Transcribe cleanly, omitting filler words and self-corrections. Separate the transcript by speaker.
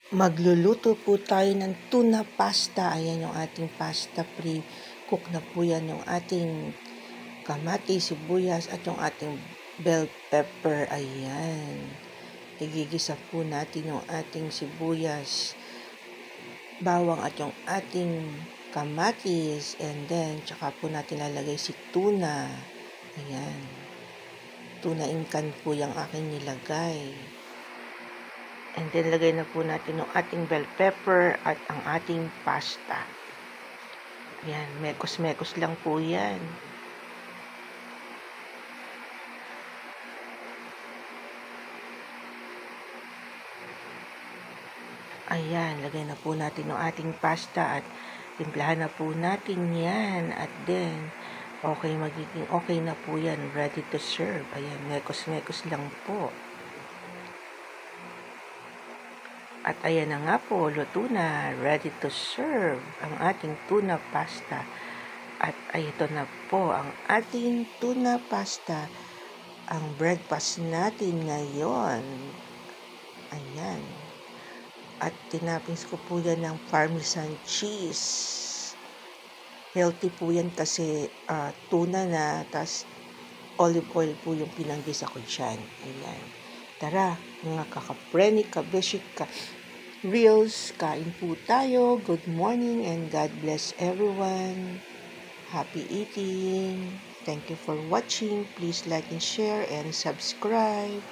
Speaker 1: Magluluto po tayo ng tuna pasta. Ayan yung ating pasta, pre-cook na po yan, yung ating kamatis, sibuyas at yung ating bell pepper. Ayan. Igigisa po natin yung ating sibuyas, bawang at yung ating kamatis, and then tsaka po natin lalagay si tuna. Ayan. Tuna in can po yung aking nilagay. And then, lagay na po natin yung ating bell pepper at ang ating pasta. Yan, mekos-mekos lang po yan. Ayan, lagay na po natin yung ating pasta at timplahan na po natin yan. At then, magiging okay na po yan. Ready to serve. Ayan, mekos-mekos lang po. At ayan na nga po, luto na, ready to serve ang ating tuna pasta. At ito na po ang ating tuna pasta, ang breakfast natin ngayon. Ayan. At tinapins ko po yan ng Parmesan cheese. Healthy po yan kasi tuna na, tas olive oil po yung pinanggisa ko dyan. Ayan. Tara, mga kakaprenik, kabeshik, reels, kain po tayo. Good morning and God bless everyone. Happy eating. Thank you for watching. Please like and share and subscribe.